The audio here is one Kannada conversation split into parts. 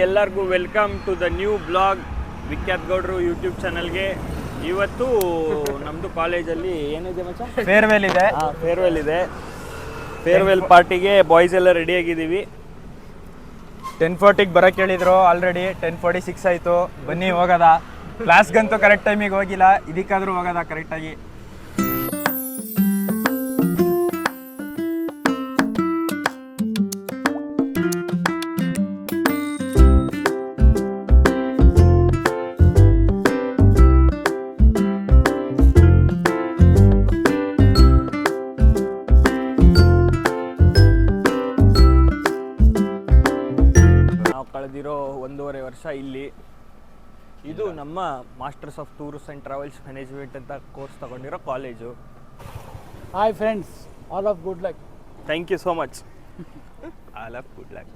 ಎಲ್ಲರಿಗೂ welcome to the new blog Vikhyat Gowdru YouTube ಚಾನಲ್ಗೆ. ಇವತ್ತು ನಮ್ಮದು ಕಾಲೇಜಲ್ಲಿ ಏನಿದೆ ಮಚ್ಚ? ಫೇರ್ವೆಲ್ ಇದೆ. ಫೇರ್ವೆಲ್ ಇದೆ. ಫೇರ್ವೆಲ್ ಪಾರ್ಟಿಗೆ ಬಾಯ್ಸ್ ಎಲ್ಲ ರೆಡಿಯಾಗಿದ್ದೀವಿ. 10:40ಗೆ ಬರೋಕ್ಕೆ ಹೇಳಿದ್ರು, ಆಲ್ರೆಡಿ 10:46 ಆಯಿತು. ಬನ್ನಿ ಹೋಗೋದ. ಕ್ಲಾಸ್ಗಂತೂ ಕರೆಕ್ಟ್ ಟೈಮಿಗೆ ಹೋಗಿಲ್ಲ, ಇದಕ್ಕಾದ್ರೂ ಹೋಗೋದ ಕರೆಕ್ಟಾಗಿ. ಕಳೆದಿರೋ 1.5 ವರ್ಷ ಇಲ್ಲಿ. ಇದು ನಮ್ಮ masters of tours and travels management ಅಂತ ಕೋರ್ಸ್ ತಗೊಂಡಿರೋ college. Hi friends, all of good luck. Thank you so much. All of good luck.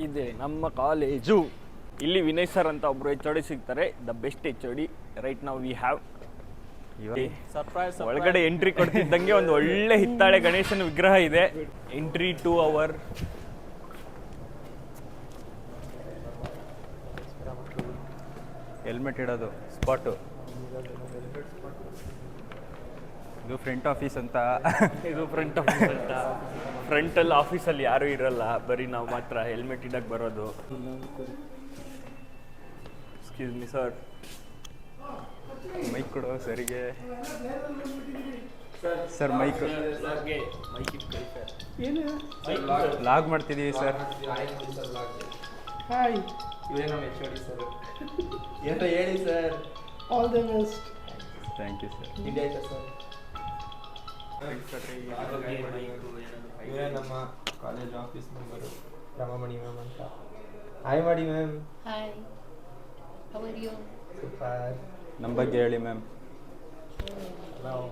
ಇದೆ ನಮ್ಮ ಕಾಲೇಜು. ಇಲ್ಲಿ ವಿನಯ್ ಸರ್ ಅಂತ ಒಬ್ರು HOD ಸಿಗ್ತಾರೆ, ದ ಬೆಸ್ಟ್ HOD ರೈಟ್ ನಾವು ವಿ ಹ್ಯಾವ್. ಒಳಗಡೆ ಎಂಟ್ರಿ ಕೊಡ್ತಿದ್ದಂಗೆ ಒಂದು ಒಳ್ಳೆ ಹಿತ್ತಾಳೆ ಗಣೇಶನ ವಿಗ್ರಹ ಇದೆ. ಎಂಟ್ರಿ ಟು ಅವರ್ ಹೆಲ್ಮೆಟ್ ಇಡೋದು ಸ್ಪಾಟು. ಇದು ಫ್ರಂಟ್ ಆಫೀಸ್ ಅಂತ. ಇದು ಫ್ರಂಟ್ ಆಫೀಸ್ ಅಂತ. ಫ್ರಂಟಲ್ಲಿ ಆಫೀಸಲ್ಲಿ ಯಾರೂ ಇರಲ್ಲ, ಬರೀ ನಾವು ಮಾತ್ರ ಹೆಲ್ಮೆಟ್ ಇಡಕ್ಕೆ ಬರೋದು. Excuse me sir. ಮೈಕ್ ಕೊಡು ಸರಿಗೆ. ಸರ್ ಮೈಕ್ ಲಾಗ್ ಮಾಡ್ತಿದ್ದೀವಿ ಸರ್. ಹಾಯ್, ಇವರೇ ನಮ್ಮ HOD ಸರ್. ಏನಂತ ಹೇಳಿ sir. All the best. Thank you sir. ತಿಂಡಿ ಆಯ್ತಾ ಸರ್? ಇವರೇ ನಮ್ಮ college office member Ramamani ma'am ಅಂತ. ಹಾಯ್ ಮಾಡಿ ma'am. Hi, how are you? Super. ನಮ್ಮ ಬಗ್ಗೆ ಹೇಳಿ ಮ್ಯಾಮ್. ನಾವು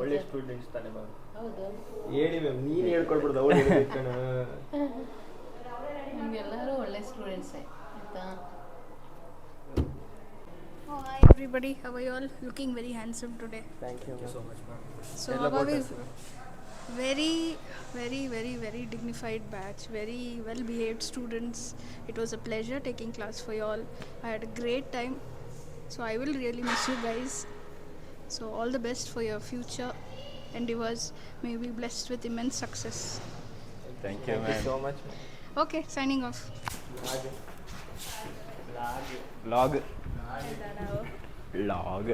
ಒಳ್ಳೆ ಸ್ಟೂಡೆಂಟ್ಸ್ ತಾನೆ ಮ್ಯಾಮ್. ಹೌದು, ಹೇಳಿ ಮ್ಯಾಮ್, ನೀನು ಹೇಳ್ಕೊಡ್ಬಿಡ್ದು ಅವಳು ಹೇಳ್ಬೇಕಣ. ನಿಮ್ಗೆಲ್ಲರೂ ಒಳ್ಳೆ ಸ್ಟೂಡೆಂಟ್ಸೇ ಆಯ್ತಾ? Oh, hi everybody, how are you all? Looking very handsome today. Thank you so much ma'am. So how are we? Very dignified batch, very well behaved students. It was a pleasure taking class for you all. I had a great time, so I will really miss you guys. So all the best for your future endeavors. May you be blessed with immense success. Thank you Thank you ma'am. so much. Okay, signing off. Log log.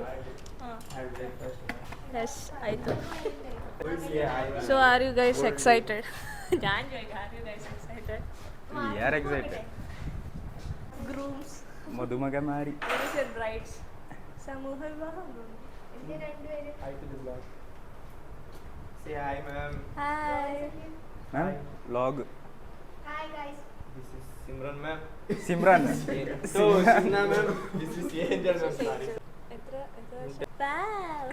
Yes, I do. So are you guys excited? Are you guys excited? ಯಾರು ಎಕ್ಸೈಟೆಡ್? Grooms, ಮದುಮಗ ಮಾರಿ. what is your brides? Samuha vivaham. Hi to the vlog. Say hi ma'am. Hi. Ma'am log. This is Simran ma'am. Simran. So Simna ma'am. This is Angel ma'am. Sorry. Wow.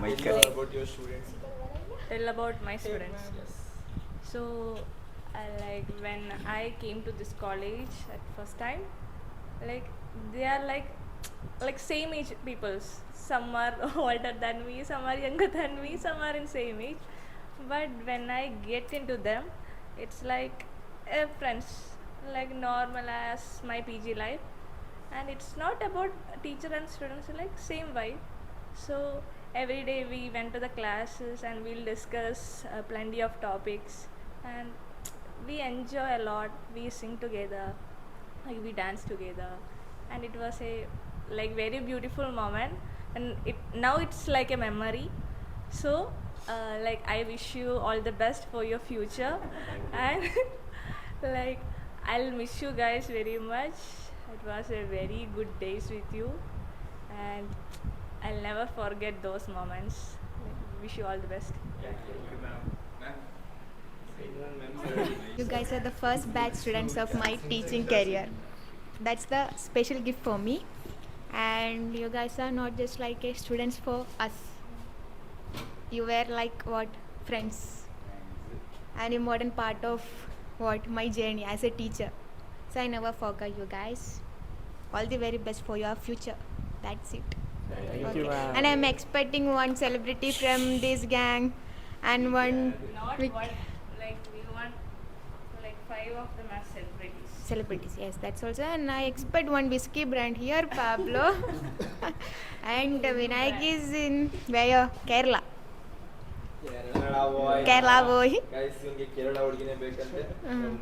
Mic. Tell about your students. Tell about my students. So like when I came to this college at first time, like they are like same age peoples. Some are older than me, some are younger than me, some are in same age. But when I get into them, it's like friends, like normal as my PG life. And it's not about teacher and students, like same vibe. So every day we went to the classes and we'll discuss plenty of topics, and we enjoy a lot. We sing together, like we dance together, and it was a like very beautiful moment. And now it's like a memory. So like I wish you all the best for your future. And like I'll miss you guys very much. It was a very good days with you, and I'll never forget those moments. Like, wish you all the best. You guys are the first batch students of my teaching career. That's the special gift for me. And you guys are not just like a students for us. You were like what? Friends. And a modern part of what? My journey as a teacher. So I never forget you guys. All the very best for your future. That's it. Thank you ma'am. And I'm expecting one celebrity from this gang and one Not Vic- what like we want 5 of them are celebrities. Celebrities, yes, that's also. And I expect one whiskey brand here, Pablo. And Vinayak is in where? Kerala. Kerala boy. Guys ಇವ್ನಿಗೆ ಕೇರಳ ಹುಡುಗಿನೇ ಬೇಕಂತೆ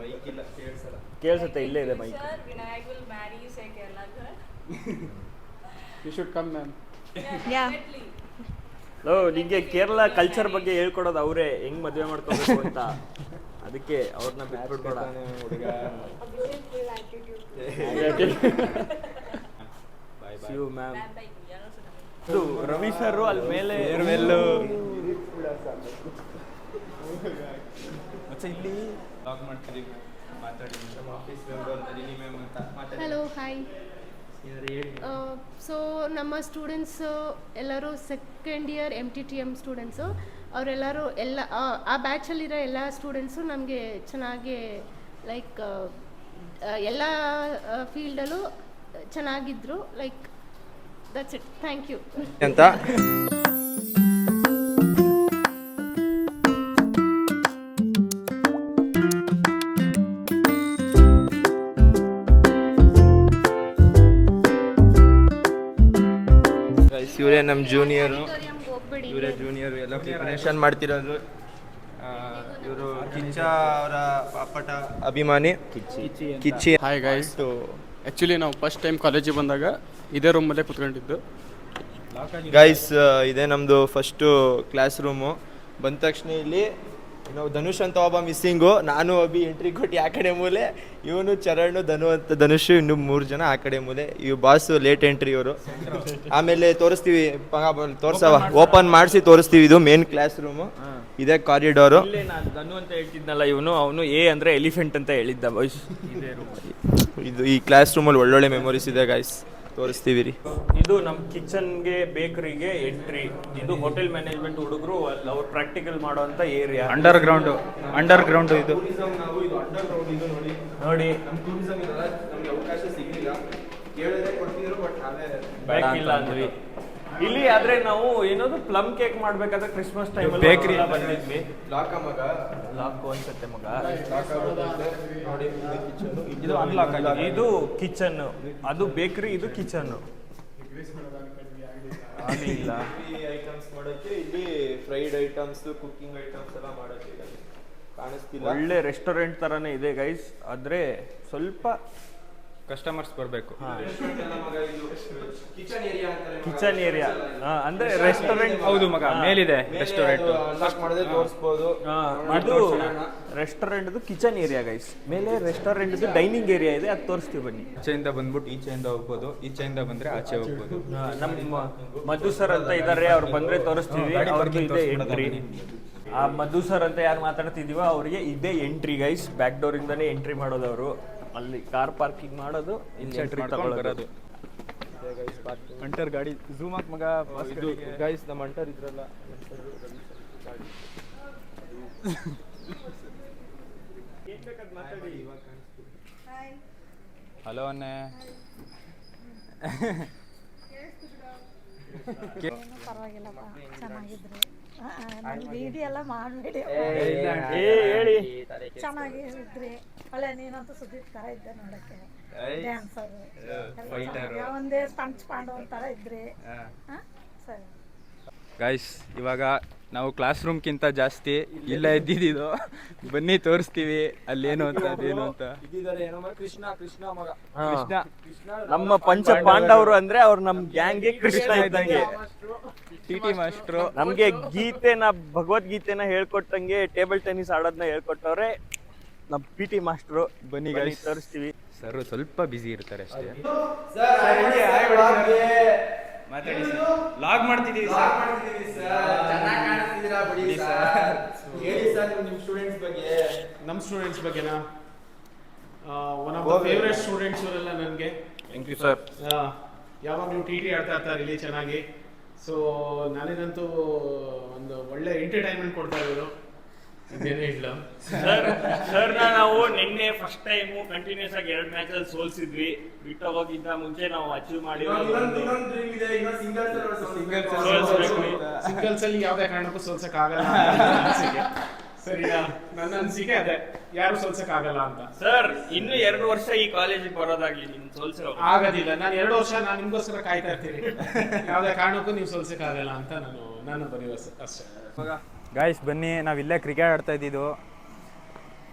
ಮೈಕ್ ಇಲ್ಲ ಕೇಳಿಸಲ್ಲ. ಕೇಳಿಸುತ್ತೆ, ಇಲ್ಲೇ ಇದೆ mike. Sure, Vinayak will marry say Kerala girl. You should come, ma'am. Yeah. Definitely. ನಿಂಗೆ ಕೇರಳ ಕಲ್ಚರ್ ಬಗ್ಗೆ ಹೇಳ್ಕೊಡೋದು ಅವರೇ, ಹೆಂಗ್ ಮದುವೆ ಮಾಡ್ಕೋಬೇಕು ಅಂತ. ಅದಕ್ಕೆ ಅವ್ರನ್ನ ಬಿಟ್ಬಿಡ್ಬೇಡ. ಹುಡುಗ Shiv ma'am. Bye bye. Yellow Tsunami. ಇದು ರವಿ ಸರ್ ಅಲ್ಲಿ ಮೇಲೆ ಇಲ್ಲಿ ಲಾಗ್ ಮಾಡ್ತಿದ್ದೀವಿ, ಮಾತಾಡಿ. ನಮ್ಮ ಆಫೀಸ್ ಮೆಂಬರ್ ನಳಿನಿ ಮ್ಯಾಮ್ ಅಂತ ಮಾತಾಡಿ. Hello hi. ಏನಾದ್ರು ಹೇಳಿ. ಸೊ ನಮ್ಮ ಸ್ಟೂಡೆಂಟ್ಸ್ ಎಲ್ಲರೂ ಸೆಕೆಂಡ್ ಇಯರ್ MTTM ಸ್ಟೂಡೆಂಟ್ಸು. ಅವರೆಲ್ಲರೂ ಆ ಬ್ಯಾಚಲ್ಲಿರೋ ಎಲ್ಲ ಸ್ಟೂಡೆಂಟ್ಸು ನಮಗೆ ಚೆನ್ನಾಗಿ ಲೈಕ್ ಎಲ್ಲ ಫೀಲ್ಡಲ್ಲೂ ಚೆನ್ನಾಗಿದ್ದರು. Like that's it, thank you ಅಂತ ಇವರೇ ನಮ್ಮ ಜೂನಿಯರು, ಇವರೇ ಜೂನಿಯರ್ ಎಲ್ಲ ಪ್ರಿಪರೇಷನ್ ಮಾಡ್ತಿರೋದು. ಇವರು ಕಿಚ್ಚ ಅವರ ಪಾಪಟ ಅಭಿಮಾನಿ ಕಿಚ್ಚಿ. Hi guys. ಆ್ಯಕ್ಚುಲಿ ನಾವು ಫಸ್ಟ್ ಟೈಮ್ ಕಾಲೇಜಿಗೆ ಬಂದಾಗ ಇದೇ ರೂಮಲ್ಲೇ ಕುತ್ಕೊಂಡಿದ್ದು. ಗೈಸ್ ಇದೇ ನಮ್ಮದು ಫಸ್ಟು ಕ್ಲಾಸ್ ರೂಮು. ಬಂದ ತಕ್ಷಣ ಇಲ್ಲಿ ನಾವು ಧನುಷ್ ಅಂತ ಒಬ್ಬ ಮಿಸ್ಸಿಂಗು, ನಾನು ಅಭಿ ಎಂಟ್ರಿ ಕೊಟ್ಟು ಆ ಕಡೆ ಮೂಲೆ, ಇವನು ಚರಣ್ ಧನುಷ್ ಇನ್ನೂ 3 ಜನ ಆ ಕಡೆ ಮೂಲೆ. ಇವ್ ಬಾಸು ಲೇಟ್ ಎಂಟ್ರಿ ಇವರು. ಆಮೇಲೆ ತೋರಿಸ್ತೀವಿ, ತೋರ್ಸವ ಓಪನ್ ಮಾಡಿಸಿ ತೋರಿಸ್ತೀವಿ. ಇದು ಮೇನ್ ಕ್ಲಾಸ್ ರೂಮು, ಇದೇ ಕಾರಿಡೋರು. ಇಲ್ಲೇ ನಾನು ಧನು ಅಂತ ಹೇಳ್ತಿದ್ನಲ್ಲ, ಅವನು ಎ ಅಂದ್ರೆ ಎಲಿಫೆಂಟ್ ಅಂತ ಹೇಳಿದ್ದ ಬಾಯ್ಸ್. ಇದು ಈ ಕ್ಲಾಸ್ ರೂಮಲ್ಲಿ ಒಳ್ಳೊಳ್ಳೆ ಮೆಮೊರೀಸ್ ಇದೆ ಗೈಸ್, ತೋರಿಸ್ತೀವಿ ರೀ. ಇದು ನಮ್ಮ ಕಿಚನ್ಗೆ ಬೇಕರಿಗೆ ಎಂಟ್ರಿ. ಇದು ಹೋಟೆಲ್ ಮ್ಯಾನೇಜ್ಮೆಂಟ್ ಹುಡುಗರು ಅವ್ರು ಪ್ರಾಕ್ಟಿಕಲ್ ಮಾಡುವಂತ ಏರಿಯಾ. ಅಂಡರ್ ಗ್ರೌಂಡ್ ಇದು ನೋಡಿ, ಅವಕಾಶ ಸಿಗಲಿಲ್ಲ, ಬೇಕಿಲ್ಲ ಅಂದ್ವಿ. ಇಲ್ಲಿ ಆದ್ರೆ ನಾವು ಏನದು ಪ್ಲಮ್ ಕೇಕ್ ಮಾಡ್ಬೇಕಾದ್ರೆ ಕ್ರಿಸ್ಮಸ್ ಟೈಮ್ Bakery ಬಂದಿದ್ವಿ. ಲಾಕ್ ಅನ್ಸತ್ತೆ ಮಗ. ನೋಡಿ ಕಿಚನ್, ಇದು ಅನ್ಲಾಕ್ ಆಗಿದೆ. ಇದು ಕಿಚನ್, ಅದು ಬೇಕರಿ, ಇದು ಕಿಚನ್. ಇಲ್ಲ ಐಟಮ್ಸ್ ಮಾಡೋಕ್ಕೆ, ಇಲ್ಲಿ ಫ್ರೈಡ್ ಐಟಮ್ಸ್, ಕುಕಿಂಗ್ ಐಟಮ್ಸ್ ಎಲ್ಲ ಮಾಡೋಕ್ಕೆ ಕಾಣಿಸ್ತಿಲ್ಲ. ಒಳ್ಳೆ ರೆಸ್ಟೋರೆಂಟ್ ತರಾನೇ ಇದೆ ಗೈಸ್, ಆದ್ರೆ ಸ್ವಲ್ಪ ಕಸ್ಟಮರ್ಸ್ ಬರಬೇಕು. ಕಿಚನ್ ಏರಿಯಾ ಅಂದ್ರೆ ರೆಸ್ಟೋರೆಂಟ್. ಹೌದು ಮಗ, ಮೇಲಿದೆ ರೆಸ್ಟೋರೆಂಟ್. ಮಾಡದೆ ತೋರಿಸ್ಬೋದು. ಇದು ರೆಸ್ಟೋರೆಂಟ್ ಕಿಚನ್ ಏರಿಯಾ ಗೈಸ್. ಮೇಲೆ ರೆಸ್ಟೋರೆಂಟ್ ಡೈನಿಂಗ್ ಏರಿಯಾ ಇದೆ, ಅದು ತೋರಿಸ್ತೀವಿ ಬನ್ನಿ. ಈಚೆಯಿಂದ ಬಂದ್ಬಿಟ್ಟು ಈಚೆಯಿಂದ ಹೋಗ್ಬೋದು, ಈಚೆಯಿಂದ ಬಂದ್ರೆ ಆಚೆ ಹೋಗ್ಬೋದು. ನಮ್ಮ ಮಧು ಸರ್ ಅಂತ ಇದಾರೆ, ಅವ್ರು ಬಂದ್ರೆ ತೋರಿಸ್ತೀವಿ. ಅವ್ರಿಗೆ ಇದೆ ಎಂಟ್ರಿ. ಆ ಮಧು ಸರ್ ಅಂತ ಯಾರು ಮಾತಾಡ್ತಿದೀವೋ ಅವ್ರಿಗೆ ಇದೇ ಎಂಟ್ರಿ ಗೈಸ್. ಬ್ಯಾಕ್ ಡೋರ್ ಇಂದಾನೆ ಎಂಟ್ರಿ ಮಾಡೋದು ಅವರು. ಅಲ್ಲಿ ಕಾರ್ ಪಾರ್ಕಿಂಗ್ ಮಾಡೋದು, ಇಲ್ಲಿ ಎಂಟ್ರಿ ತಗೊಳ್ಳೋದು. ಅಂಟರ್ ಗಾಡಿ ಝೂಮ್ ಹಾಕ್ ಮಗ. ಇದು ಗೈಸ್ ನಮ್ಮ ಅಂಟರ್ ಇದ್ರಲ್ಲ, ಹಲೋ ಅನ್ನೆ. ಪರವಾಗಿಲ್ಲಪ್ಪ, ಚೆನ್ನಾಗಿದ್ರು. ನಾನು ವಿಡಿಯೋ ಎಲ್ಲ ಮಾಡಬೇಡಿ, ಹೇಳಿ. ಚೆನ್ನಾಗಿದ್ರಿ. ಒಳ್ಳೆ ನೀನಂತೂ ಸುದೀಪ್ ಥರ ಇದ್ದೆ ನೋಡಕ್ಕೆ, ಡ್ಯಾನ್ಸರು. ಒಂದೇ ಪಂಚ್ ಪಾಂಡವ್ ಥರ ಇದ್ರಿ. ಸರಿ ಗೈಸ್, ಇವಾಗ ನಾವು ಕ್ಲಾಸ್ ರೂಮ್ಗಿಂತ ಜಾಸ್ತಿ ಇಲ್ಲ ಇದ್ದಿದ್ದು. ಬನ್ನಿ ತೋರಿಸ್ತೀವಿ ಅಲ್ಲೇನು ಅಂತ ಅದೇನು ಅಂತ. ಕೃಷ್ಣ ಮಗ, ನಮ್ಮ ಪಂಚ ಪಾಂಡವರು ಅಂದ್ರೆ ಅವ್ರು ನಮ್ ಗ್ಯಾಂಗ್ಗೆ ಕೃಷ್ಣ ಇದ್ದಂಗೆ. TT ಮಾಸ್ಟ್ರು ನಮ್ಗೆ ಭಗವದ್ಗೀತೆನ ಹೇಳ್ಕೊಟ್ಟಂಗೆ ಟೇಬಲ್ ಟೆನ್ನಿಸ್ ಆಡೋದನ್ನ ಹೇಳ್ಕೊಟ್ಟವ್ರೆ ನಮ್ PT ಮಾಸ್ಟ್ರು. ಬನ್ನಿ ಗೈಸ್ ತೋರಿಸ್ತೀವಿ. ಸರ್ ಸ್ವಲ್ಪ ಬ್ಯುಸಿ ಇರ್ತಾರೆ ಅಷ್ಟೇ. ಮಾತಾಡಿ ಸರ್. ಲಾಗ್ ಮಾಡ್ತಿದ್ದೀವಿ ಸರ್. ಚೆನ್ನಾಗಿ ಕಾಣಿಸ್ತಿದ್ದೀರಾ ಬಿಡಿ ಸರ್. ಹೇಳಿ ಸರ್ ನಿಮ್ಮ ಸ್ಟೂಡೆಂಟ್ಸ್ ಬಗ್ಗೆ. ನಮ್ಮ ಸ್ಟೂಡೆಂಟ್ಸ್ ಬಗ್ಗೆನಾ? One of the favourite students ಇವರೆಲ್ಲ ನನಗೆ. Thank you sir. ಯಾವಾಗಲೂ TT ಆಡ್ತಾ ಇರ್ತಾರೆ ಇಲ್ಲಿ ಚೆನ್ನಾಗಿ. ಸೊ ನನಗಂತೂ ಒಂದು ಒಳ್ಳೆ ಎಂಟರ್ಟೈನ್ಮೆಂಟ್ ಕೊಡ್ತಾ ಇದ್ರು. ಇನ್ನೇನೇ ಇಲ್ಲ ಸರ್ನ ನಾವು ನಿನ್ನೆ ಫಸ್ಟ್ ಟೈಮು ಕಂಟಿನ್ಯೂಸ್ ಆಗಿ 2 ಮ್ಯಾಚಲ್ಲಿ ಸೋಲ್ಸಿದ್ವಿ. ಬಿಟ್ಟೋಗೋಕ್ಕಿಂತ ಮುಂಚೆ ನಾವು ಅಚೀವ್ ಮಾಡಿ ಸಿಂಗಲ್ಸ್ ಅಲ್ಲಿ ಯಾವುದೇ ಕಾರಣಕ್ಕೂ ಸೋಲ್ಸಕ್ ಆಗಲ್ಲ. ಸರಿನಾ? ನನ್ನ ಅನಿಸಿಕೆ ಅದೇ. ಯಾರು ಸೋಲ್ಸಕ್ಕಾಗಲ್ಲ ಅಂತ. ಸರ್ ಇನ್ನು 2 ವರ್ಷ ಈ ಕಾಲೇಜಿಗೆ ಬರೋದಾಗ್ಲಿ ನಿಮ್ ಸೋಲ್ಸೋ ಆಗೋದಿಲ್ಲ. ನಾನು 2 ವರ್ಷ ನಾನು ನಿಮ್ಗೋಸ್ಕರ ಕಾಯ್ತಾ ಇರ್ತೀನಿ. ಯಾವುದೇ ಕಾರಣಕ್ಕೂ ನೀವು ಸೋಲ್ಸಕ್ಕಾಗಲ್ಲ ಅಂತ ನಾನು ಬರೆಯುವ ಅಷ್ಟೇ. ಗಾಯ್ಸ್ ಬನ್ನಿ, ನಾವು ಇಲ್ಲೇ ಕ್ರಿಕೆಟ್ ಆಡ್ತಾ ಇದ್ದಿದ್ದು,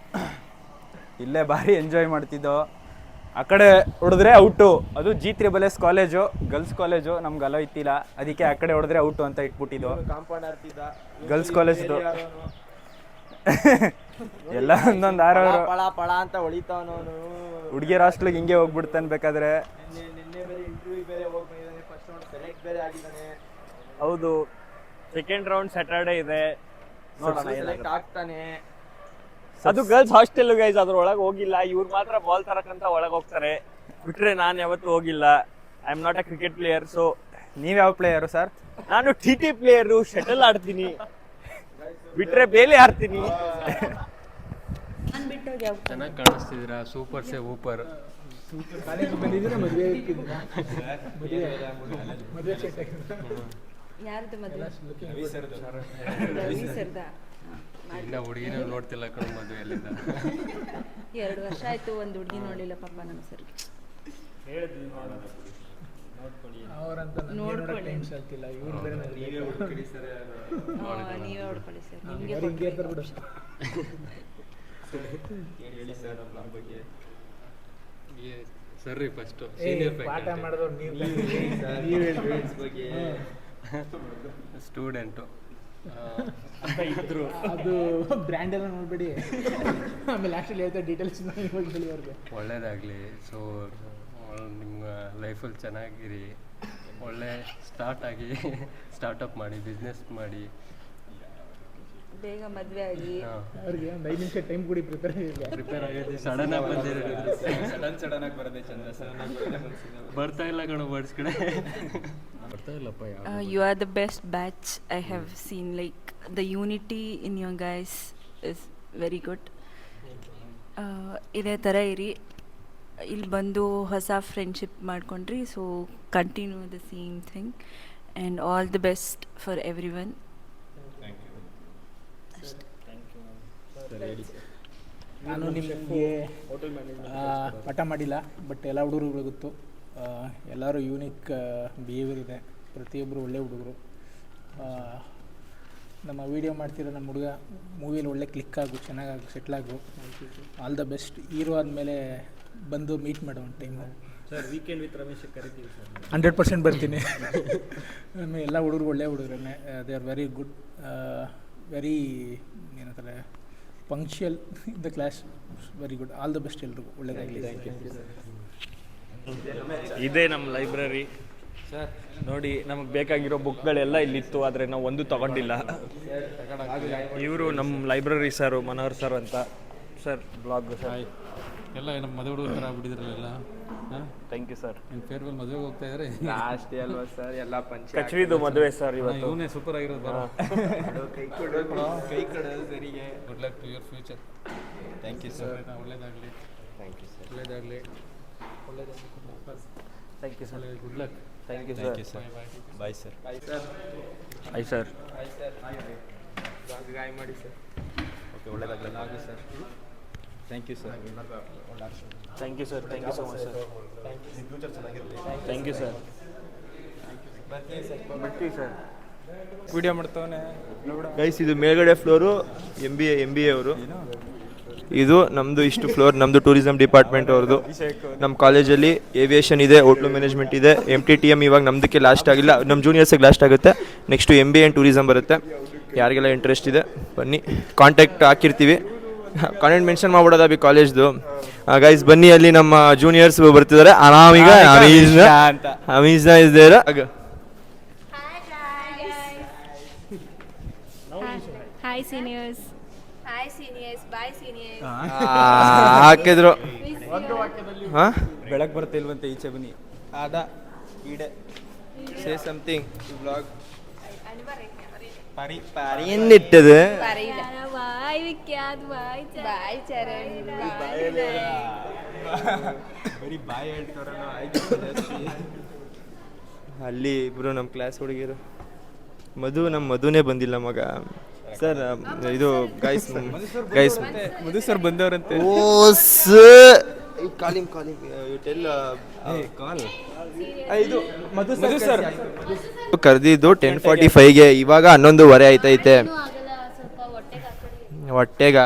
ಇಲ್ಲೇ ಭಾರಿ ಎಂಜಾಯ್ ಮಾಡ್ತಿದ್ದೋ. ಆ ಕಡೆ ಹೊಡೆದ್ರೆ ಔಟು, ಅದು G3 ಕಾಲೇಜು, ಗರ್ಲ್ಸ್ ಕಾಲೇಜು, ನಮ್ಗೆ ಅಲೋ ಇತ್ತಿಲ್ಲ, ಅದಕ್ಕೆ ಆ ಕಡೆ ಹೊಡೆದ್ರೆ ಔಟು ಅಂತ ಇಟ್ಬಿಟ್ಟಿದ್ದು. ಗರ್ಲ್ಸ್ ಕಾಲೇಜ್ದು ಎಲ್ಲ ಒಂದೊಂದು ಆರೋರು ಪಳ ಅಂತ ಹೊಳಿತಾವನು. ಹುಡುಗಿಯರ ಹಾಸ್ಟ್ಲಿಗೆ ಹಿಂಗೆ ಹೋಗ್ಬಿಡ್ತಾನೆ ಬೇಕಾದ್ರೆ. ಹೌದು, ಸೆಕೆಂಡ್ ರೌಂಡ್ ಸ್ಯಾಟರ್ಡೆ ಇದೆ, ಆಗ್ತಾನೆ. ಅದು ಗರ್ಲ್ಸ್ ಹಾಸ್ಟೆಲ್ ಗೈಸ್, ಅದ್ರ ಒಳಗೆ ಹೋಗಿಲ್ಲ. ಇವ್ರು ಮಾತ್ರ ಬಾಲ್ ತರಕಂತ ಒಳಗೆ ಹೋಗ್ತಾರೆ, ಬಿಟ್ರೆ ನಾನು ಯಾವತ್ತೂ ಹೋಗಿಲ್ಲ. I am not a cricket player. So ನೀವು ಯಾವ ಪ್ಲೇಯರು ಸರ್? ನಾನು TT ಪ್ಲೇಯರು, ಶಟಲ್ ಆಡ್ತೀನಿ, ಬಿಟ್ರೆ ಬೇಲೆ ಆಡ್ತೀನಿ. ಚೆನ್ನಾಗಿ ಕಾಣಿಸ್ತಿದ್ದೀರಾ, ಸೂಪರ್ ಸೇ ಊಪರ್. ಯಾರ್ದು ಮದುವೆ? ಇಲ್ಲ ಹುಡುಗಿನ ನೋಡ್ತಿಲ್ಲ ಕಣ ಮದುವೆಯಲ್ಲಿಂದ. 2 ವರ್ಷ ಆಯ್ತು, ಒಂದು ಹುಡುಗಿ ನೋಡಲಿಲ್ಲ ಪಾಪ ನಮ್ಮ ಸರ್. ನೋಡ್ಕೊಳ್ಳಿ, ನೀವೇ ಹುಡ್ಕೊಳ್ಳಿ ಸರ್, ನಿಮಗೆ ಸರಿ ಫಸ್ಟ್ ಸೀನಿಯರ್ ಸ್ಟೂಡೆಂಟು ಇದ್ರು ಅದು ಬ್ರ್ಯಾಂಡ್ ಎಲ್ಲ ನೋಡ್ಬೇಡಿ, ಆಮೇಲೆ ಆಕ್ಚುಲಿ ಹೇಳ್ತಾ ಡೀಟೇಲ್ಸ್ ಅವ್ರಿಗೆ. ಒಳ್ಳೇದಾಗಲಿ. ಸೊ ನಿಮ್ಮ ಲೈಫಲ್ಲಿ ಚೆನ್ನಾಗಿರಿ, ಒಳ್ಳೆ ಸ್ಟಾರ್ಟಪ್ ಮಾಡಿ, ಬಿಸ್ನೆಸ್ ಮಾಡಿ, ಬೇಗ ಮದುವೆ ಆಗಿ. ಅವ್ರಿಗೆ ಒಂದು 5 ನಿಮಿಷ ಟೈಮ್ ಕೊಡಿ, ಪ್ರಿಪೇರ್ ಆಗಿದೆ. ಸಡನ್ ಆಗಿ ಬಂದಿರೋದು, ಸಡನ್ ಆಗಿ ಬರೋದೇ ಚಂದ. ಬರ್ತಾ ಇಲ್ಲ ಕಣ ವರ್ಡ್ಸ್ ಕಡೆ, ಬರ್ತಾ ಇಲ್ಲಪ್ಪ. You are the best batch I have seen. Like the unity in your guys is very good. ಇದೇ ಥರ ಇರಿ, ಇಲ್ಲಿ ಬಂದು ಹೊಸ ಫ್ರೆಂಡ್ಶಿಪ್ ಮಾಡ್ಕೊಂಡ್ರಿ. So continue the same thing and all the best for every one. ನಾನು ನಿಮಗೆ ಪಾಠ ಮಾಡಿಲ್ಲ, ಬಟ್ ಎಲ್ಲ ಹುಡುಗರುಗಳು ಗೊತ್ತು. ಎಲ್ಲರೂ ಯೂನಿಕ್ ಬಿಹೇವಿಯರ್ ಇದೆ, ಪ್ರತಿಯೊಬ್ಬರು ಒಳ್ಳೆ ಹುಡುಗರು. ನಮ್ಮ ವೀಡಿಯೋ ಮಾಡ್ತಿರೋ ನಮ್ಮ ಹುಡುಗ ಮೂವಿಯಲ್ಲಿ ಒಳ್ಳೆ ಕ್ಲಿಕ್ ಆಗು, ಚೆನ್ನಾಗಾಗು, ಸೆಟ್ಲಾಗು. All the best. ಹೀರೋ ಆದಮೇಲೆ ಬಂದು ಮೀಟ್ ಮಾಡೋ ಒಂದು time sir. Weekend with Ramesh ಕರಿತೀವಿ ಸರ್, 100% ಬರ್ತೀನಿ. ಆಮೇಲೆ ಎಲ್ಲ ಹುಡುಗರು ಒಳ್ಳೆ ಹುಡುಗರನ್ನೇ, they are very good, very ಏನಂತಾರೆ punctual in the class, very good. All the best ಎಲ್ರಿಗೂ, ಒಳ್ಳೆಯದಾಗಲಿ. ಇದೇ ನಮ್ಮ ಲೈಬ್ರರಿ ಸರ್. ನೋಡಿ, ನಮಗೆ ಬೇಕಾಗಿರೋ ಬುಕ್ಗಳೆಲ್ಲ ಇಲ್ಲಿತ್ತು, ಆದರೆ ನಾವು ಒಂದು ತಗೊಂಡಿಲ್ಲ. ಇವರು ನಮ್ಮ ಲೈಬ್ರರಿ ಸರ್, ಮನೋಹರ್ ಸರ್ ಅಂತ ಸರ್. ಬ್ಲಾಗ್ ಸರ್ ಎಲ್ಲ ನಮ್ಮ ಮದುವೆ ಹುಡುಗರು ಥರ ಆಗ್ಬಿಟ್ಟಿದ್ರಲ್ಲ. Thank you sir. ನಿಮ್ಮ ಫೇರ್ವೆಲ್ ಮದುವೆಗೆ ಹೋಗ್ತಾ ಇದ್ದಾರೆ ಲಾಸ್ಟ್ ಅಲ್ವಾ ಸರ್, ಎಲ್ಲ ಕಚ್ವಿದು ಮದುವೆ ಸರ್ ಇವತ್ತು. ಇವನೇ ಸೂಪರ್ ಆಗಿರೋದು. ಕೈ ಕೊಡೋದು ಸರಿಗೆ. Good luck to your future. Thank you sir. ಒಳ್ಳೇದಾಗಲಿ. Thank you sir. ಒಳ್ಳೇದಾಗಲಿ. Thank you sir. Good luck. Thank you sir. Bye sir. Bye sir. ಗಾಯ ಮಾಡಿ ಸರ್. ಓಕೆ, ಒಳ್ಳೇದಾಗಲಿ. ಆಗಲಿ sir. Thank you sir. Thank you sir. Thank you so much sir. Future ಚೆನ್ನಾಗಿರಲಿ. Thank you sir. ಬರ್ತೀವಿ ಸರ್. ವಿಡಿಯೋ ಮಾಡ್ತವನೆ ಗೈಸ್. ಇದು ಮೇಲ್ಗಡೆ ಫ್ಲೋರು MBA ಅವರು. ಇದು ನಮ್ಮದು ಇಷ್ಟು ಫ್ಲೋರ್ ನಮ್ಮದು ಟೂರಿಸಮ್ ಡಿಪಾರ್ಟ್ಮೆಂಟ್ ಅವ್ರದ್ದು. ನಮ್ಮ ಕಾಲೇಜಲ್ಲಿ ಏವಿಯೇಷನ್ ಇದೆ, ಹೋಟ್ಲು ಮ್ಯಾನೇಜ್ಮೆಂಟ್ ಇದೆ. MTTM ಇವಾಗ ನಮ್ಮದಕ್ಕೆ ಲಾಸ್ಟ್ ಆಗಿಲ್ಲ, ನಮ್ಮ ಜೂನಿಯರ್ಸಿಗೆ ಲಾಸ್ಟ್ ಆಗುತ್ತೆ. ನೆಕ್ಸ್ಟು MBA ಆ್ಯಂಡ್ ಟೂರಿಸಮ್ ಬರುತ್ತೆ. ಯಾರಿಗೆಲ್ಲ ಇಂಟ್ರೆಸ್ಟ್ ಇದೆ ಬನ್ನಿ, ಕಾಂಟ್ಯಾಕ್ಟ್ ಹಾಕಿರ್ತೀವಿ. ಕಾಂಟ್ಯಾಕ್ಟ್ ಮೆನ್ಷನ್ ಮಾಡ್ಬಿಡೋದ ಬಿ ಕಾಲೇಜ್ದು. ಗೈಸ್ ಬನ್ನಿ, ಅಲ್ಲಿ ನಮ್ಮ ಜೂನಿಯರ್ಸ್ ಬರ್ತಿದ್ದಾರೆ. ಅನಾಮಿಗ ಅಮೀಜ್ನ ಇದ್ದಾರೆ. Hi seniors. Hi seniors. Bye seniors. ಹಾಕಿದ್ರು. ಹಾಂ, ಬೆಳಗ್ಗೆ ಬರ್ತಿಲ್ವಂತೆ, ಈಚೆ ಬನ್ನಿ. ಅದ ಈಡೆ ಸೇ ಸಮಥಿಂಗ್ ಬ್ಲಾಗ್ ಪಾರಿ ಏನಿಟ್ಟದು. Bye Vikyat. Bye Charan. Bye Charan. ಬರೀ ಬಾಯ್ ಹೇಳ್ತಾರಲ್ಲ. ಅಲ್ಲಿ ಇಬ್ರು ನಮ್ಮ ಕ್ಲಾಸ್ ಹುಡುಗಿರು. ನಮ್ಮ ಮಧುನೇ ಬಂದಿಲ್ಲ ಮಗ. ಸರ್ ಇದು ಗೈಸ್ ಮಧು ಸರ್ ಬಂದವರಂತೆ. Oh sir calling you tell call ಇದು ಮಧು ಸರ್ ಕರೆದಿದ್ದು 10:45ಗೆ, ಇವಾಗ 11:15 ಆಯ್ತೈತೆ. ಹೊಟ್ಟೆಗ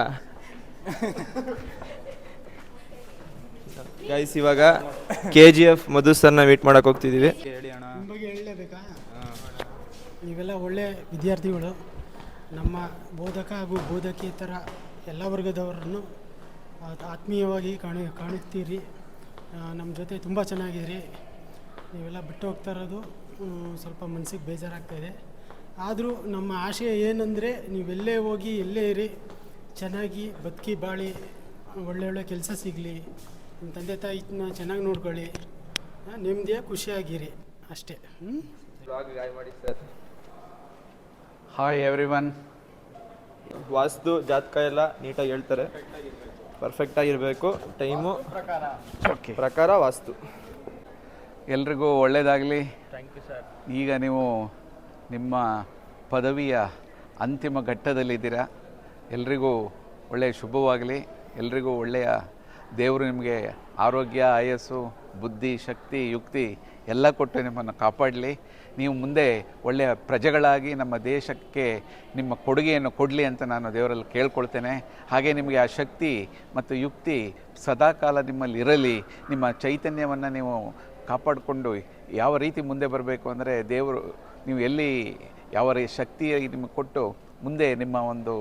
ಗೈಸ್ ಇವಾಗ KGF ಮಧು ಸರ್ನ ಮೀಟ್ ಮಾಡಕ್ಕೆ ಹೋಗ್ತಿದ್ದೀವಿ. ನಿಮ್ಮ ಬಗ್ಗೆ ಹೇಳಲೇಬೇಕಾ? ನೀವೆಲ್ಲ ಒಳ್ಳೆ ವಿದ್ಯಾರ್ಥಿಗಳು. ನಮ್ಮ ಬೋಧಕ ಹಾಗೂ ಬೋಧಕೇತರ ಎಲ್ಲ ವರ್ಗದವರನ್ನು ಆತ್ಮೀಯವಾಗಿ ಕಾಣುತ್ತೀರಿ. ನಮ್ಮ ಜೊತೆ ತುಂಬ ಚೆನ್ನಾಗಿರಿ. ನೀವೆಲ್ಲ ಬಿಟ್ಟು ಹೋಗ್ತಾ ಇರೋದು ಸ್ವಲ್ಪ ಮನಸ್ಸಿಗೆ ಬೇಜಾರಾಗ್ತಾಯಿದೆ. ಆದರೂ ನಮ್ಮ ಆಶಯ ಏನಂದರೆ ನೀವೆಲ್ಲೇ ಹೋಗಿ ಎಲ್ಲೇ ಇರಿ, ಚೆನ್ನಾಗಿ ಬದುಕಿ ಬಾಳಿ, ಒಳ್ಳೆ ಕೆಲಸ ಸಿಗಲಿ, ನಿಮ್ಮ ತಂದೆ ತಾಯಿನ ಚೆನ್ನಾಗಿ ನೋಡ್ಕೊಳ್ಳಿ, ನೆಮ್ಮದಿಯಾಗಿ ಖುಷಿಯಾಗಿರಿ ಅಷ್ಟೇ. Hi everyone. ವಾಸ್ತು ಜಾತಕ ಎಲ್ಲ ನೀಟಾಗಿ ಹೇಳ್ತಾರೆ, ಪರ್ಫೆಕ್ಟಾಗಿರಬೇಕು, ಟೈಮು ಪ್ರಕಾರ ವಾಸ್ತು. ಎಲ್ರಿಗೂ ಒಳ್ಳೆಯದಾಗಲಿ. Thank you sir. ಈಗ ನೀವು ನಿಮ್ಮ ಪದವಿಯ ಅಂತಿಮ ಘಟ್ಟದಲ್ಲಿದ್ದೀರಾ. ಎಲ್ರಿಗೂ ಒಳ್ಳೆಯ ಶುಭವಾಗಲಿ. ಎಲ್ರಿಗೂ ಒಳ್ಳೆಯ ದೇವರು ನಿಮಗೆ ಆರೋಗ್ಯ, ಆಯಸ್ಸು, ಬುದ್ಧಿ, ಶಕ್ತಿ, ಯುಕ್ತಿ ಎಲ್ಲ ಕೊಟ್ಟು ನಿಮ್ಮನ್ನು ಕಾಪಾಡಲಿ. ನೀವು ಮುಂದೆ ಒಳ್ಳೆಯ ಪ್ರಜೆಗಳಾಗಿ ನಮ್ಮ ದೇಶಕ್ಕೆ ನಿಮ್ಮ ಕೊಡುಗೆಯನ್ನು ಕೊಡಲಿ ಅಂತ ನಾನು ದೇವರಲ್ಲಿ ಕೇಳ್ಕೊಳ್ತೇನೆ. ಹಾಗೆ ನಿಮಗೆ ಆ ಶಕ್ತಿ ಮತ್ತು ಯುಕ್ತಿ ಸದಾಕಾಲ ನಿಮ್ಮಲ್ಲಿ ಇರಲಿ. ನಿಮ್ಮ ಚೈತನ್ಯವನ್ನು ನೀವು ಕಾಪಾಡಿಕೊಂಡು ಯಾವ ರೀತಿ ಮುಂದೆ ಬರಬೇಕು ಅಂದರೆ ದೇವರು ನೀವು ಎಲ್ಲಿ ಯಾವ ಶಕ್ತಿ ನಿಮಗೆ ಕೊಟ್ಟು ಮುಂದೆ ನಿಮ್ಮ ಒಂದು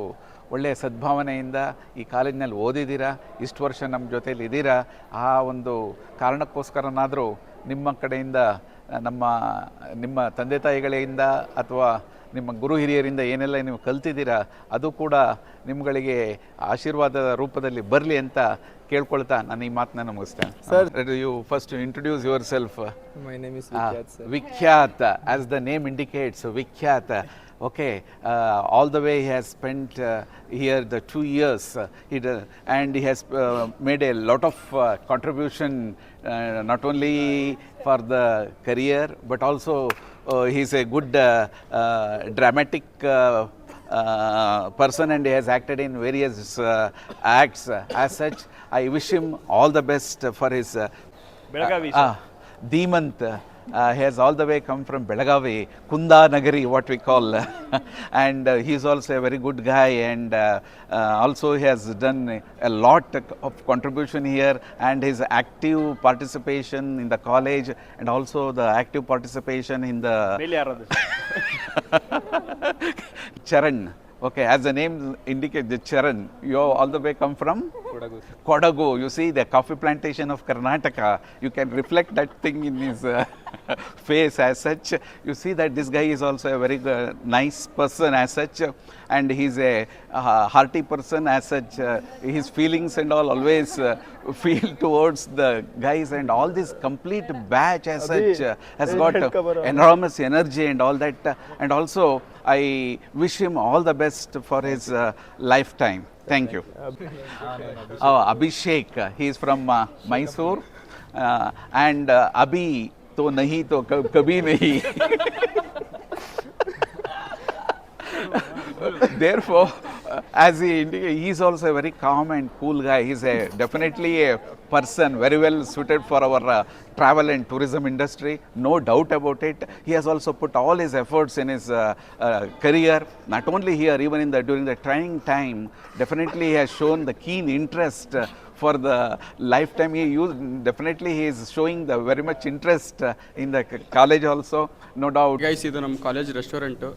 ಒಳ್ಳೆಯ ಸದ್ಭಾವನೆಯಿಂದ ಈ ಕಾಲೇಜಿನಲ್ಲಿ ಓದಿದ್ದೀರಾ, ಇಷ್ಟು ವರ್ಷ ನಮ್ಮ ಜೊತೇಲಿ ಇದ್ದೀರಾ. ಆ ಒಂದು ಕಾರಣಕ್ಕೋಸ್ಕರನಾದರೂ ನಿಮ್ಮ ಕಡೆಯಿಂದ ನಿಮ್ಮ ತಂದೆ ತಾಯಿಗಳಿಂದ ಅಥವಾ ನಿಮ್ಮ ಗುರು ಹಿರಿಯರಿಂದ ಏನೆಲ್ಲ ನೀವು ಕಲ್ತಿದ್ದೀರಾ ಅದು ಕೂಡ ನಿಮ್ಗಳಿಗೆ ಆಶೀರ್ವಾದದ ರೂಪದಲ್ಲಿ ಬರಲಿ ಅಂತ ಕೇಳ್ಕೊಳ್ತಾ ನಾನು ಈ ಮಾತನ್ನ ಮುಗಿಸ್ತೇನೆ. Sir, you first introduce yourself. My name is Vikhyat sir. Vikhyat, as the name indicates, Vikhyat. Okay, all the way he has spent here the 2 years, and he has made a lot of contribution, not only for the career but also he is a good dramatic person, and he has acted in various acts. As such, I wish him all the best for his Belagavi. Dhimant. He has all the way come from Belagavi, Kunda Nagari, what we call. And he is also a very good guy, and also he has done a lot of contribution here, and his active participation in the college and also the active participation in the Charan. Okay, as the name indicates, the Charan, you all the way come from? Kodagu. You see the coffee plantation of Karnataka. You can reflect that thing in his face as such. You see that this guy is also a very nice person as such, and he's a hearty person as such. His feelings and all always feel towards the guys, and all this complete batch as such has got enormous energy and all that. And also I wish him all the best for his lifetime. Thank you. Abhishek, he is from Mysore, and Abhi to nahi to kabhi nahi. Therefore, as he indicated, he is also a very calm and cool guy. He is definitely a person very well suited for our travel and tourism industry, no doubt about it. He has also put all his efforts in his career, not only here, even during the training time. Definitely he has shown the keen interest for the lifetime. Definitely he is showing the very much interest in the college also, no doubt. Guys, ಇದು ನಮ್ಮ ಕಾಲೇಜ್ ರೆಸ್ಟೋರೆಂಟು.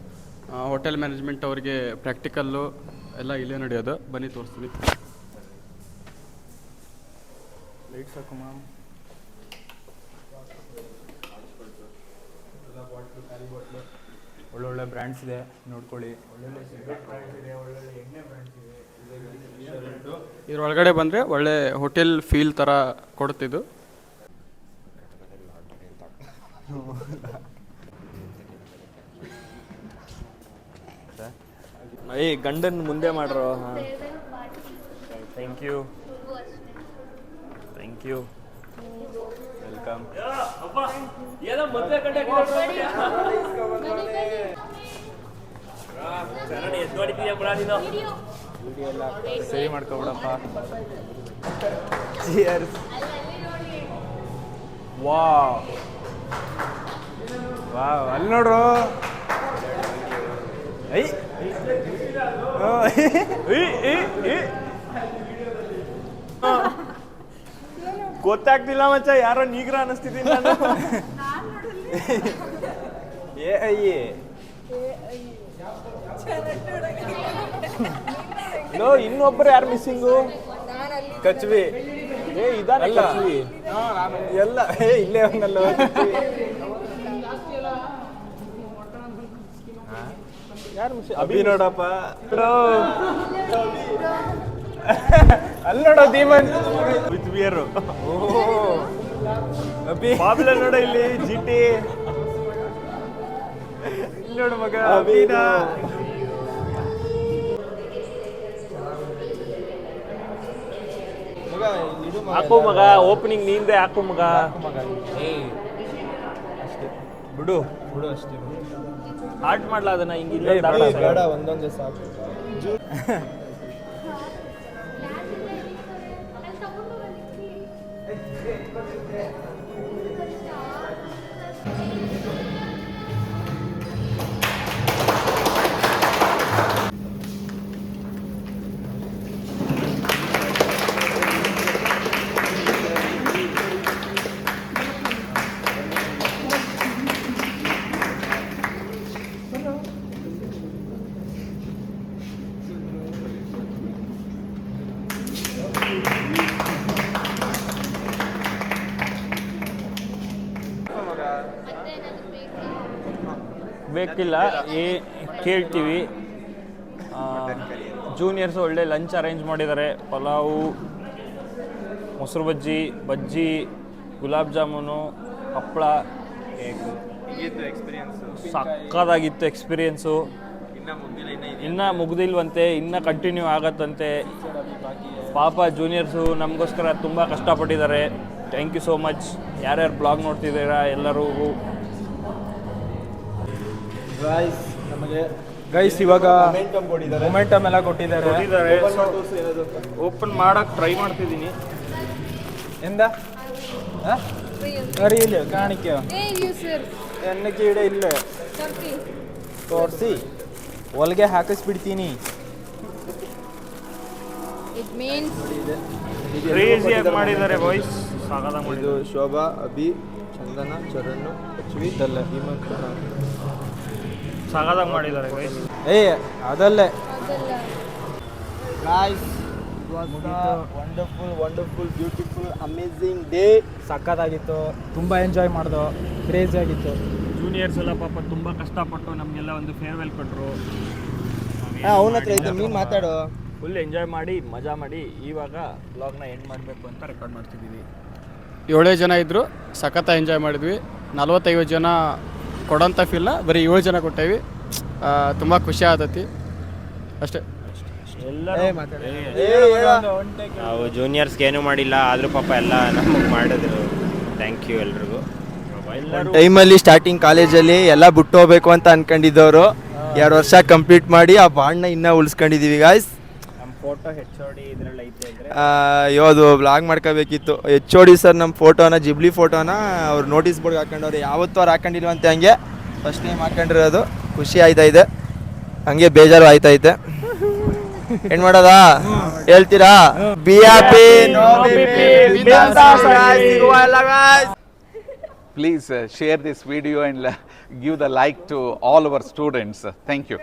ಹೋಟೆಲ್ ಮ್ಯಾನೇಜ್ಮೆಂಟ್ ಅವ್ರಿಗೆ ಪ್ರಾಕ್ಟಿಕಲ್ಲು ಎಲ್ಲ ಇಲ್ಲೇ ನಡೆಯೋದು. ಬನ್ನಿ ತೋರಿಸ್ತೀನಿ. ಲೈಟ್ ಸಾಕು ಮ್ಯಾಮ್. ಒಳ್ಳೊಳ್ಳೆ ಬ್ರ್ಯಾಂಡ್ಸ್ ಇದೆ, ನೋಡ್ಕೊಳ್ಳಿ. ಒಳ್ಳೊಳ್ಳೆ ಸಿಗರೇಟ್ ಬ್ರ್ಯಾಂಡ್ಸ್ ಇದೆ, ಒಳ್ಳೊಳ್ಳೆ ಎಣ್ಣೆ ಬ್ರ್ಯಾಂಡ್ಸ್ ಇದೆ. ಇದ್ರೊಳಗಡೆ ಬಂದರೆ ಒಳ್ಳೆ ಹೋಟೆಲ್ ಫೀಲ್ ಥರ ಕೊಡ್ತಿದ್ದು. ಗಂಡನ್ ಮುಂದೆ ಮಾಡ್ರೋ. Thank you. ವೆಲ್ಕಮ್. ವಿಡಿಯೋ ಎಲ್ಲ ಸೇವ್ ಮಾಡ್ಕೊಬಿಡಪ್ಪ. ವಾವ್ ವಾವ್, ಅಲ್ಲಿ ನೋಡ್ರು. ಐ ಗೊತ್ತಾಗ್ತಿಲ್ಲ ಮಚ್ಚ, ಯಾರೋ ನೀಗ್ರ ಅನಿಸ್ತಿದ್ದೀನಿ ನಾನು. ಏ ಅಯ್ಯೇ ಲೋ, ಇನ್ನೊಬ್ರು ಯಾರು ಮಿಸ್ಸಿಂಗು? ಕಚ್ವಿ. ಇದಾನೆ ಕಚ್ವಿ. ಎಲ್ಲ ಇಲ್ಲೇ ಅವನಲ್ಲ. ಯಾರು ಮಿಸ್ಸಿಂಗ್? ಅಭಿ ನೋಡಪ್ಪ. ಅಲ್ಲಿ ನೋಡೋ ಧೀಮನ್ ವಿತ್ ಬಿಯರು. ಅಭಿ ಬಾಬಿಲ ನೋಡ ಇಲ್ಲಿ GT. ಇಲ್ಲಿ ನೋಡು ಮಗ ಅಭಿನ. ಹಾಕು ಮಗ, ಓಪನಿಂಗ್ ನೀಂದೆ ಹಾಕು ಮಗ. ಬಿಡು ಬಿಡು ಅಷ್ಟೇ. ಹಾರ್ಟ್ ಮಾಡ್ಲಾ ಅದನ್ನ ಹಿಂಗಿಲ್ಲ. ಬೇಡ, ಒಂದೊಂದೇ ಸಾಕು. ಬೇಕಿಲ್ಲ, ಕೇಳ್ತೀವಿ. ಜೂನಿಯರ್ಸ್ ಒಳ್ಳೆ ಲಂಚ್ ಅರೇಂಜ್ ಮಾಡಿದ್ದಾರೆ. ಪಲಾವು, ಮೊಸರು ಬಜ್ಜಿ, ಗುಲಾಬ್ ಜಾಮೂನು, ಹಪ್ಪಳ. ಸಕ್ಕದಾಗಿತ್ತು ಎಕ್ಸ್ಪೀರಿಯನ್ಸು. ಇನ್ನು ಮುಗ್ದಿಲ್ವಂತೆ, ಇನ್ನು ಕಂಟಿನ್ಯೂ ಆಗತ್ತಂತೆ. ಪಾಪ ಜೂನಿಯರ್ಸು ನಮಗೋಸ್ಕರ ತುಂಬ ಕಷ್ಟಪಟ್ಟಿದ್ದಾರೆ. Thank you so much. ಯಾರ್ಯಾರು ಬ್ಲಾಗ್ ನೋಡ್ತಿದ್ದೀರಾ ಎಲ್ಲರಿಗೂ. ನಮಗೆ ಗೈಸ್ ಇವಾಗ ಕೊಟ್ಟಿದ್ದಾರೆ. ಮೊಮೆಂಟಮ್ ಎಲ್ಲ ಕೊಟ್ಟಿದ್ದಾರೆ. ಓಪನ್ ಮಾಡಕ್ಕೆ ಟ್ರೈ ಮಾಡ್ತಿದ್ದೀನಿ. ಎಂದ അറിയില്ല കാണിക്കോ? എന്നಕ್ಕೆ ഇവിടെ ಇಲ್ಲ ತೋರಿಸಿ ಒಳಗೆ ಹಾಕಿಸ್ಬಿಡ್ತೀನಿ. ಕ್ರೇಜಿಯಾಗಿ ಮಾಡಿದ್ದಾರೆ ಬಾಯ್ಸ್, ಸಾಕಾದಾಗ ಇದು ಮಾಡಿದ್ದು. ಶೋಭಾ, ಅಭಿ, ಚಂದನ, ಚರಣ್, ಲಕ್ಷ್ಮಿ, ಹೀಮಂತ್. ಸಾಕಾದಾಗ ಮಾಡಿದ್ದಾರೆ ಗೈಸ್. ಅದಲ್ಲೇ Guys, it was wonderful, beautiful, amazing day. ಸಕ್ಕತ್ತಾಗಿತ್ತು, ತುಂಬ ಎಂಜಾಯ್ ಮಾಡ್ದೋ, ಕ್ರೇಜಿ ಆಗಿತ್ತು. ಜೂನಿಯರ್ಸ್ ಎಲ್ಲ ಪಾಪ ತುಂಬ ಕಷ್ಟಪಟ್ಟು ನಮಗೆಲ್ಲ ಒಂದು ಫೇರ್ವೆಲ್ ಕೊಟ್ಟರು. ಅವನ ಹತ್ರ ಇದ್ದ ನೀನು ಮಾತಾಡೋ. ಫುಲ್ ಎಂಜಾಯ್ ಮಾಡಿ ಮಜಾ ಮಾಡಿ ಇವಾಗ ಬ್ಲಾಗ್ನ ಎಂಡ್ ಮಾಡಬೇಕು ಅಂತ ರೆಕಾರ್ಡ್ ಮಾಡ್ತಿದ್ದೀವಿ. 7 ಜನ ಇದ್ದರು, ಸಖತ್ತ ಎಂಜಾಯ್ ಮಾಡಿದ್ವಿ. 45 ಜನ ಕೊಡೋಂಥ ಫೀಲ್ನ ಬರೀ 7 ಜನ ಕೊಟ್ಟೇವಿ. ತುಂಬ ಖುಷಿ ಆದತಿ ಅಷ್ಟೇ. ನಾವು ಜೂನಿಯರ್ಸ್ಗೆ ಏನೂ ಮಾಡಿಲ್ಲ, ಆದರೂ ಪಾಪ ಎಲ್ಲ ನಮಗೆ ಮಾಡಿದ್ರು. ಥ್ಯಾಂಕ್ ಯು ಎಲ್ರಿಗೂ. ಟೈಮಲ್ಲಿ ಸ್ಟಾರ್ಟಿಂಗ್ ಕಾಲೇಜಲ್ಲಿ ಎಲ್ಲ ಬಿಟ್ಟು ಹೋಗ್ಬೇಕು ಅಂತ ಅನ್ಕೊಂಡಿದ್ದವರು 2 ವರ್ಷ ಕಂಪ್ಲೀಟ್ ಮಾಡಿ ಆ ಬಾಂಡ್ನ ಇನ್ನೂ ಉಳಿಸ್ಕೊಂಡಿದ್ದೀವಿ ಗಾಯ್ಸ್. ನಮ್ಮ ಫೋಟೋ HOD ಇದರಲ್ಲಿ ಐತೆ ಅಂದರೆ ಅಯ್ಯೋ ಅದು ಬ್ಲಾಗ್ ಮಾಡ್ಕೋಬೇಕಿತ್ತು. HOD ಸರ್ ನಮ್ಮ ಫೋಟೋನ, ಜಿಬ್ಲಿ ಫೋಟೋನ ಅವ್ರು ನೋಟಿಸ್ ಬೋರ್ಡ್ಗೆ ಹಾಕೊಂಡವ್ರು. ಯಾವತ್ತೂ ಅವ್ರು ಹಾಕೊಂಡಿಲ್ವಂತೆ, ಹಂಗೆ ಫಸ್ಟ್ ಟೈಮ್ ಹಾಕೊಂಡಿರೋದು. ಖುಷಿ ಆಯ್ತಾ ಇದೆ, ಹಂಗೆ ಬೇಜಾರು ಆಯ್ತೈತೆ. ಏನ್ ಮಾಡೋದಾ ಹೇಳ್ತೀರಾ? Be happy, no BP, Please share this video and give the like to all our students. Thank you.